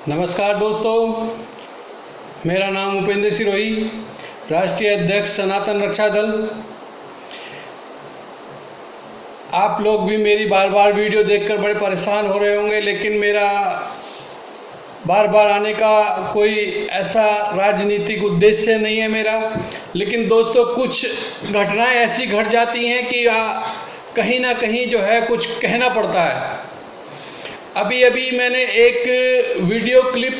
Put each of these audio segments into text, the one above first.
नमस्कार दोस्तों, मेरा नाम उपेंद्र सिरोही, राष्ट्रीय अध्यक्ष सनातन रक्षा दल। आप लोग भी मेरी बार बार वीडियो देखकर बड़े परेशान हो रहे होंगे, लेकिन मेरा बार बार आने का कोई ऐसा राजनीतिक उद्देश्य नहीं है मेरा। लेकिन दोस्तों, कुछ घटनाएं ऐसी घट जाती हैं कि कहीं ना कहीं जो है कुछ कहना पड़ता है। अभी अभी मैंने एक वीडियो क्लिप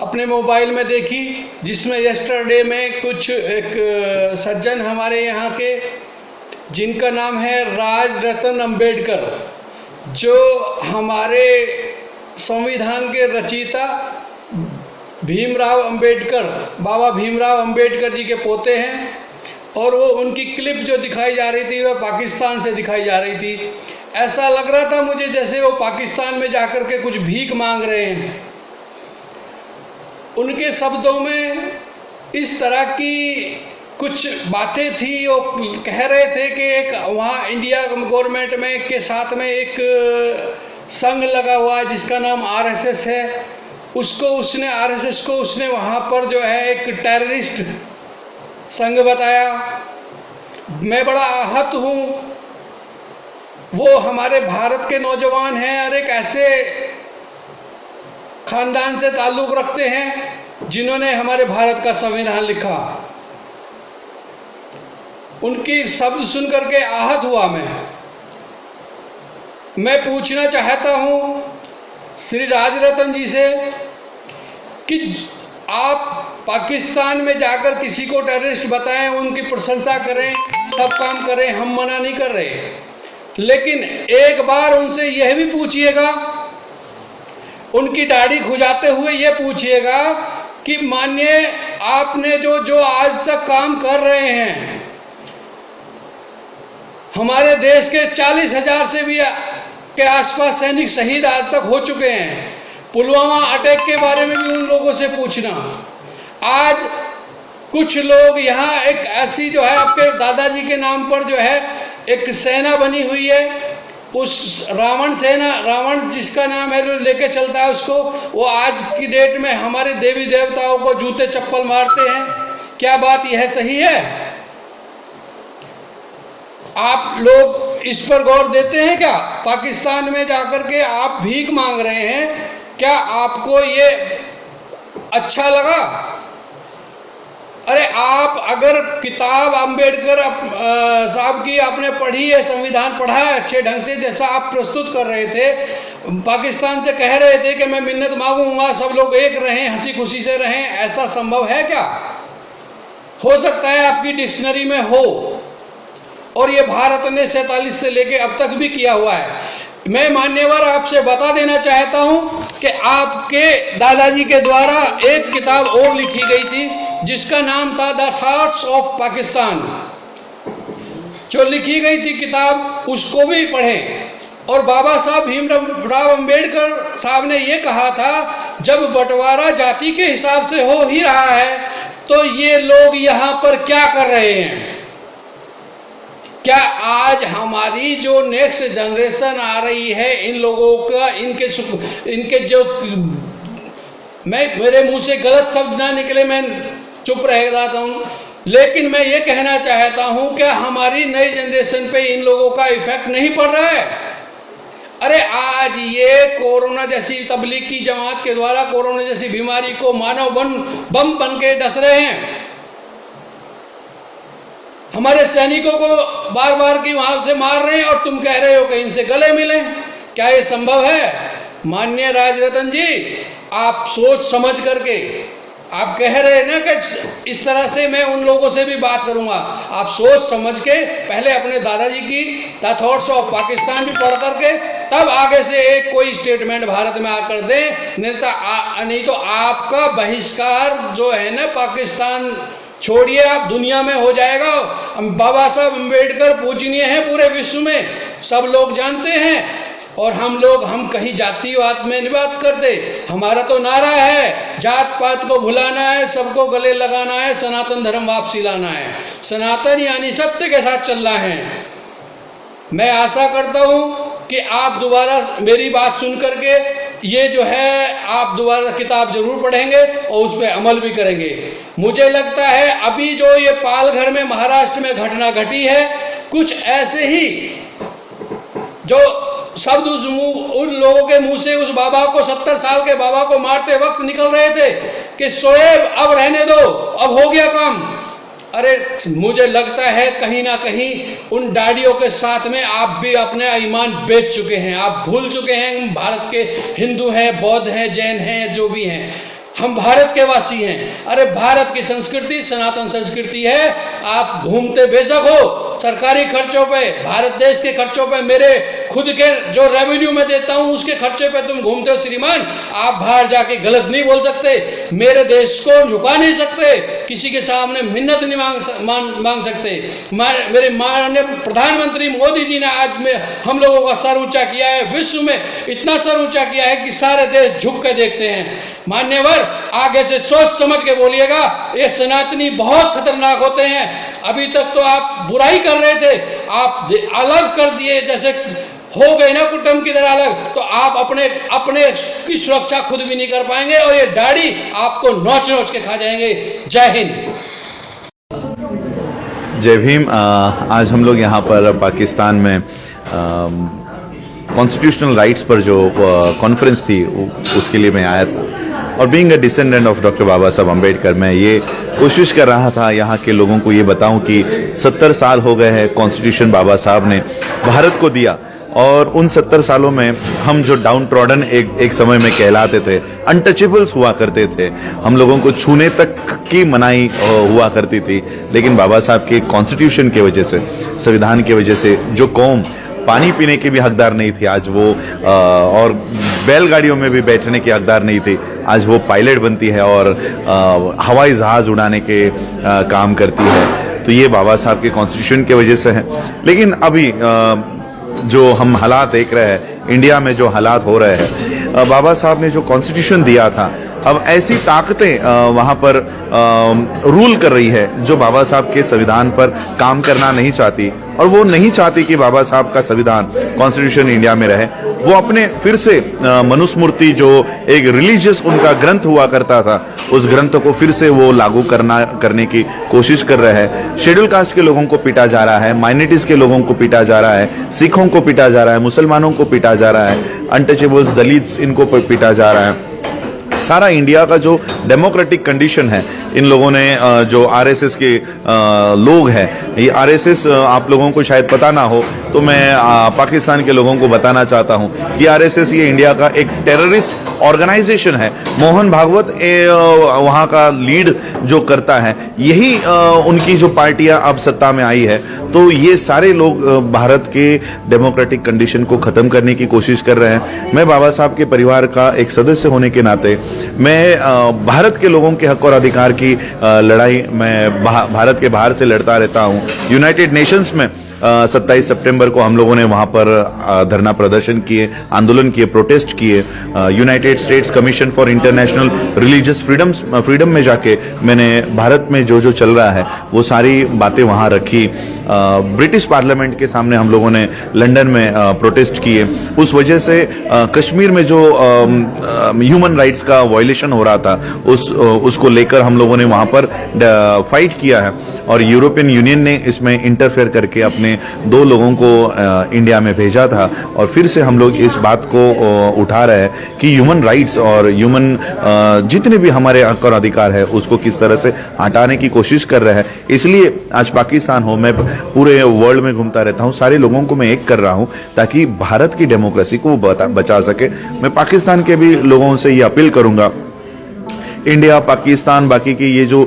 अपने मोबाइल में देखी, जिसमें यस्टरडे में कुछ एक सज्जन हमारे यहाँ के, जिनका नाम है राजरत्न अंबेडकर, जो हमारे संविधान के रचयिता भीमराव अंबेडकर, बाबा भीमराव अंबेडकर जी के पोते हैं। और वो उनकी क्लिप जो दिखाई जा रही थी वह पाकिस्तान से दिखाई जा रही थी। ऐसा लग रहा था मुझे जैसे वो पाकिस्तान में जाकर के कुछ भीख मांग रहे हैं। उनके शब्दों में इस तरह की कुछ बातें थी। वो कह रहे थे कि एक वहाँ इंडिया गवर्नमेंट में के साथ में एक संघ लगा हुआ है जिसका नाम आरएसएस है। आरएसएस को उसने वहाँ पर जो है एक टेररिस्ट संघ बताया। मैं बड़ा आहत हूँ। वो हमारे भारत के नौजवान हैं और एक ऐसे खानदान से ताल्लुक़ रखते हैं जिन्होंने हमारे भारत का संविधान लिखा। उनकी शब्द सुन करके आहत हुआ मैं पूछना चाहता हूँ श्री राजरत्न जी से कि आप पाकिस्तान में जाकर किसी को टेररिस्ट बताएं, उनकी प्रशंसा करें, सब काम करें, हम मना नहीं कर रहे। लेकिन एक बार उनसे यह भी पूछिएगा, उनकी दाढ़ी खुजाते हुए यह पूछिएगा कि मानिए आपने जो आज तक काम कर रहे हैं, हमारे देश के 40,000 से भी के आसपास सैनिक शहीद आज तक हो चुके हैं। पुलवामा अटैक के बारे में भी उन लोगों से पूछना। आज कुछ लोग यहाँ एक ऐसी जो है आपके दादाजी के नाम पर जो है एक सेना बनी हुई है, उस रावण सेना, रावण जिसका नाम है जो लेके चलता है उसको, वो आज की डेट में हमारे देवी देवताओं को जूते चप्पल मारते हैं। क्या बात यह सही है? आप लोग इस पर गौर देते हैं क्या? पाकिस्तान में जाकर के आप भीख मांग रहे हैं, क्या आपको ये अच्छा लगा? अरे आप अगर किताब अंबेडकर साहब की आपने पढ़ी है, संविधान पढ़ा है अच्छे ढंग से, जैसा आप प्रस्तुत कर रहे थे, पाकिस्तान से कह रहे थे कि मैं मिन्नत मांगूंगा, सब लोग एक रहें, हंसी खुशी से रहें, ऐसा संभव है क्या? हो सकता है आपकी डिक्शनरी में हो, और ये भारत ने 47 से लेके अब तक भी किया हुआ है। मैं मान्यवर आपसे बता देना चाहता हूं कि आपके दादाजी के द्वारा एक किताब और लिखी गई थी जिसका नाम था द थॉट्स ऑफ पाकिस्तान। जो लिखी गई थी किताब, उसको भी पढ़ें। और बाबा साहब भीमराव अंबेडकर साहब ने ये कहा था, जब बंटवारा जाति के हिसाब से हो ही रहा है तो ये लोग यहाँ पर क्या कर रहे हैं? क्या आज हमारी जो नेक्स्ट जनरेशन आ रही है, इन लोगों का इनके जो, मेरे मुंह से गलत शब्द ना निकले, मैं चुप रह जाता हूँ, लेकिन मैं ये कहना चाहता हूँ क्या हमारी नई जनरेशन पे इन लोगों का इफेक्ट नहीं पड़ रहा है? अरे आज ये कोरोना जैसी तबलीग की जमात के द्वारा कोरोना जैसी बीमारी को मानव बम बन के डस रहे हैं। हमारे सैनिकों को बार बार की वहां से मार रहे हैं और तुम कह रहे हो कि इनसे गले मिलें। क्या ये संभव है? माननीय राजरत्न जी, आप सोच समझ करके, आप कह रहे हैं ना कि इस तरह से मैं उन लोगों से भी बात करूंगा, आप सोच समझ के पहले अपने दादाजी की द थॉट्स ऑफ पाकिस्तान भी पढ़ करके तब आगे से एक कोई स्टेटमेंट भारत में आकर दें। नहीं तो आपका बहिष्कार जो है ना, पाकिस्तान छोड़िए, आप दुनिया में हो जाएगा। बाबा साहब अम्बेडकर पूजनीय हैं पूरे विश्व में, सब लोग जानते हैं। और हम कहीं जातिवाद में नहीं बात करते। हमारा तो नारा है, जात पात को भुलाना है, सबको गले लगाना है, सनातन धर्म वापसी लाना है। सनातन यानी सत्य के साथ चलना है। मैं आशा करता हूँ कि आप दोबारा मेरी बात सुन करके ये जो है आप दोबारा किताब जरूर पढ़ेंगे और उस पर अमल भी करेंगे। मुझे लगता है अभी जो ये पालघर में महाराष्ट्र में घटना घटी है, कुछ ऐसे ही जो शब्द उन लोगों के मुंह से उस बाबा को 70 साल के बाबा को मारते वक्त निकल रहे थे कि शोएब अब रहने दो, अब हो गया काम। अरे मुझे लगता है कहीं ना कहीं उन डाडियों के साथ में आप भी अपने ईमान बेच चुके हैं। आप भूल चुके हैं भारत के हिंदू हैं, बौद्ध हैं, जैन हैं, जो भी हैं, हम भारत के वासी हैं। अरे भारत की संस्कृति सनातन संस्कृति है। आप घूमते बेशक हो सरकारी खर्चों पे, भारत देश के खर्चों पे, मेरे खुद के जो रेवेन्यू में देता हूं उसके खर्चे पे तुम घूमते हो श्रीमान। आप बाहर जाके गलत नहीं बोल सकते, मेरे देश को झुका नहीं सकते, किसी के सामने मिन्नत नहीं मांग सकते। मेरे माननीय प्रधानमंत्री मोदी जी ने आज में हम लोगों का सर ऊंचा किया है, विश्व में इतना सर ऊंचा किया है कि सारे देश झुक के देखते हैं। मान्यवर, आगे से सोच समझ के बोलिएगा, ये सनातनी बहुत खतरनाक होते हैं। अभी तक तो आप बुराई कर रहे थे, आप अलग कर दिए, जैसे हो गए ना कुटुंब की तरह अलग, तो आप अपने की सुरक्षा खुद भी नहीं कर पाएंगे और ये दाढ़ी आपको नोच नोच के खा जाएंगे। जय हिंद, जय भीम। आज हम लोग यहाँ पर पाकिस्तान में कॉन्स्टिट्यूशनल राइट्स पर जो कॉन्फ्रेंस थी उसके लिए मैं आया था, और being a descendant of doctor Baba Saheb Ambedkar, मैं ये कोशिश कर रहा था यहाँ के लोगों को ये बताऊं कि 70 साल हो गए हैं कॉन्स्टिट्यूशन बाबा साहब ने भारत को दिया, और उन 70 सालों में हम जो डाउन ट्रॉडन एक समय में कहलाते थे, अनटचेबल्स हुआ करते थे, हम लोगों को छूने तक की मनाही हुआ करती थी, लेकिन बाबा साहब के कॉन्स्टिट्यूशन की वजह से, संविधान की वजह से जो कौम पानी पीने की भी हकदार नहीं थी, आज वो और बैलगाड़ियों में भी बैठने की हकदार नहीं थी, आज वो पायलट बनती है और हवाई जहाज उड़ाने के काम करती है। तो ये बाबा साहब के कॉन्स्टिट्यूशन की वजह से है। लेकिन अभी जो हम हालात देख रहे हैं, इंडिया में जो हालात हो रहे हैं, बाबा साहब ने जो कॉन्स्टिट्यूशन दिया था, अब ऐसी ताकतें वहां पर रूल कर रही है जो बाबा साहब के संविधान पर काम करना नहीं चाहती, और वो नहीं चाहती कि बाबा साहब का संविधान कॉन्स्टिट्यूशन इंडिया में रहे। वो अपने फिर से मनुस्मृति जो एक रिलीजियस उनका ग्रंथ हुआ करता था, उस ग्रंथ को फिर से वो लागू करने की कोशिश कर रहे हैं। शेड्यूल कास्ट के लोगों को पीटा जा रहा है, माइनॉरिटीज के लोगों को पीटा जा रहा है, सिखों को पीटा जा रहा है, मुसलमानों को पीटा जा रहा है, अनटचेबल्स, दलित्स, इनको पीटा जा रहा है। सारा इंडिया का जो डेमोक्रेटिक कंडीशन है, इन लोगों ने जो आरएसएस के लोग हैं, ये आरएसएस आप लोगों को शायद पता ना हो, तो मैं पाकिस्तान के लोगों को बताना चाहता हूं कि आरएसएस ये इंडिया का एक टेररिस्ट ऑर्गेनाइजेशन है। मोहन भागवत वहां का लीड जो करता है, यही उनकी जो पार्टियां अब सत्ता में आई है। तो ये सारे लोग भारत के डेमोक्रेटिक कंडीशन को खत्म करने की कोशिश कर रहे हैं। मैं बाबा साहब के परिवार का एक सदस्य होने के नाते मैं भारत के लोगों के हक और अधिकार की लड़ाई मैं भारत के बाहर से लड़ता रहता हूं। यूनाइटेड नेशंस में 27 सितंबर को हम लोगों ने वहां पर धरना प्रदर्शन किए, आंदोलन किए, प्रोटेस्ट किए। United states commission for international religious freedom में जाके मैंने भारत में जो जो चल रहा है वो सारी बातें वहां रखी। ब्रिटिश पार्लियामेंट के सामने हम लोगों ने लंदन में प्रोटेस्ट किए। उस वजह से कश्मीर में जो ह्यूमन राइट्स का वायलेशन हो रहा था, उसको लेकर हम लोगों ने वहां पर फाइट किया है, और यूरोपियन यूनियन ने इसमें इंटरफेयर करके अपने 2 लोगों को इंडिया में भेजा था। और फिर से हम लोग इस बात को उठा रहे हैं कि ह्यूमन राइट्स और ह्यूमन जितने भी हमारे हक और अधिकार है उसको किस तरह से हटाने की कोशिश कर रहे हैं। इसलिए आज पाकिस्तान हो, मैं पूरे वर्ल्ड में घूमता रहता हूं, सारे लोगों को मैं एक कर रहा हूं ताकि भारत की डेमोक्रेसी को बचा सके। मैं पाकिस्तान के भी लोगों से ये अपील करूंगा, इंडिया पाकिस्तान बाकी की ये जो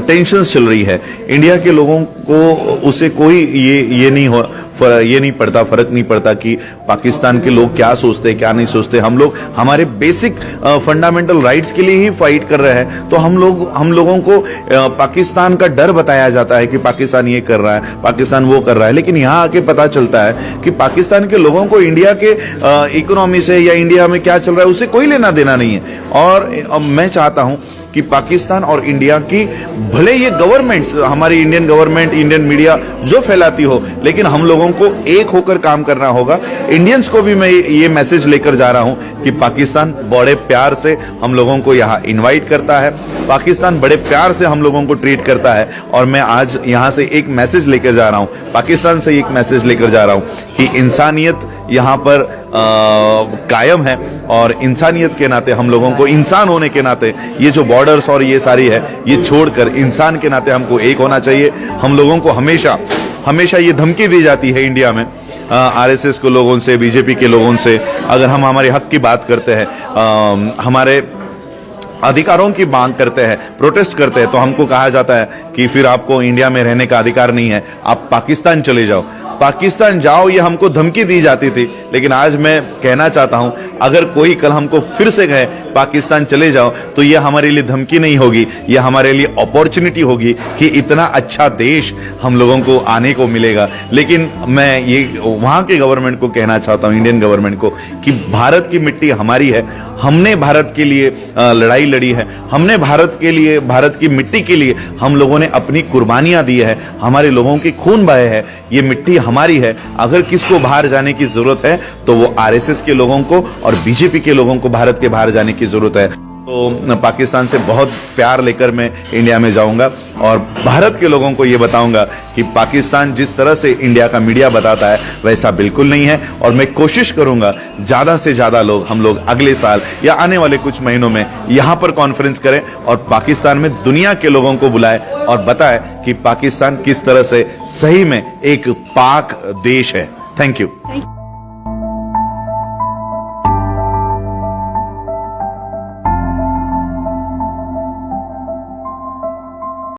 टेंशन्स चल रही है, इंडिया के लोगों को उससे कोई ये नहीं पड़ता, फर्क नहीं पड़ता कि पाकिस्तान के लोग क्या सोचते हैं क्या नहीं सोचते। हम लोग हमारे बेसिक फंडामेंटल राइट्स के लिए ही फाइट कर रहे हैं। तो हम लोगों को पाकिस्तान का डर बताया जाता है कि पाकिस्तान ये कर रहा है, पाकिस्तान वो कर रहा है, लेकिन यहाँ आके पता चलता है कि पाकिस्तान के लोगों को इंडिया के इकोनॉमी से या इंडिया में क्या चल रहा है उससे कोई लेना देना नहीं है। और मैं चाहता हूं कि पाकिस्तान और इंडिया की भले ये गवर्नमेंट्स, हमारी इंडियन गवर्नमेंट, इंडियन मीडिया जो फैलाती हो, लेकिन हम लोगों को एक होकर काम करना होगा। इंडियंस को भी मैं ये मैसेज लेकर जा रहा हूं कि पाकिस्तान बड़े प्यार से हम लोगों को यहां इनवाइट करता है, पाकिस्तान बड़े प्यार से हम लोगों को ट्रीट करता है। और मैं आज यहां से एक मैसेज लेकर जा रहा हूं, पाकिस्तान से एक मैसेज लेकर जा रहा हूं कि इंसानियत यहां पर कायम है, और इंसानियत के नाते हम लोगों को, इंसान होने के नाते, ये जो बॉर्डर्स और ये सारी है ये छोड़कर इंसान के नाते हमको एक होना चाहिए। हम लोगों को हमेशा हमेशा ये धमकी दी जाती है इंडिया में आरएसएस के लोगों से, बीजेपी के लोगों से, अगर हम हमारे हक की बात करते हैं, हमारे अधिकारों की मांग करते हैं, प्रोटेस्ट करते हैं, तो हमको कहा जाता है कि फिर आपको इंडिया में रहने का अधिकार नहीं है, आप पाकिस्तान चले जाओ। पाकिस्तान जाओ ये हमको धमकी दी जाती थी, लेकिन आज मैं कहना चाहता हूं, अगर कोई कल हमको फिर से कहे पाकिस्तान चले जाओ, तो ये हमारे लिए धमकी नहीं होगी, ये हमारे लिए अपॉर्चुनिटी होगी कि इतना अच्छा देश हम लोगों को आने को मिलेगा। लेकिन मैं ये वहां के गवर्नमेंट को कहना चाहता हूं, इंडियन गवर्नमेंट को, कि भारत की मिट्टी हमारी है, हमने भारत के लिए लड़ाई लड़ी है, हमने भारत के लिए, भारत की मिट्टी के लिए हम लोगों ने अपनी कुर्बानियां दी है, हमारे लोगों के खून बहे हैं, ये मिट्टी हमारी है। अगर किसको बाहर जाने की जरूरत है तो वो आरएसएस के लोगों को और बीजेपी के लोगों को भारत के बाहर जाने की जरूरत है। तो पाकिस्तान से बहुत प्यार लेकर मैं इंडिया में जाऊंगा और भारत के लोगों को ये बताऊंगा कि पाकिस्तान जिस तरह से इंडिया का मीडिया बताता है वैसा बिल्कुल नहीं है। और मैं कोशिश करूंगा ज्यादा से ज्यादा लोग, हम लोग अगले साल या आने वाले कुछ महीनों में यहां पर कॉन्फ्रेंस करें और पाकिस्तान में दुनिया के लोगों को बुलाएं और बताएं कि पाकिस्तान किस तरह से सही में एक पाक देश है। Thank you.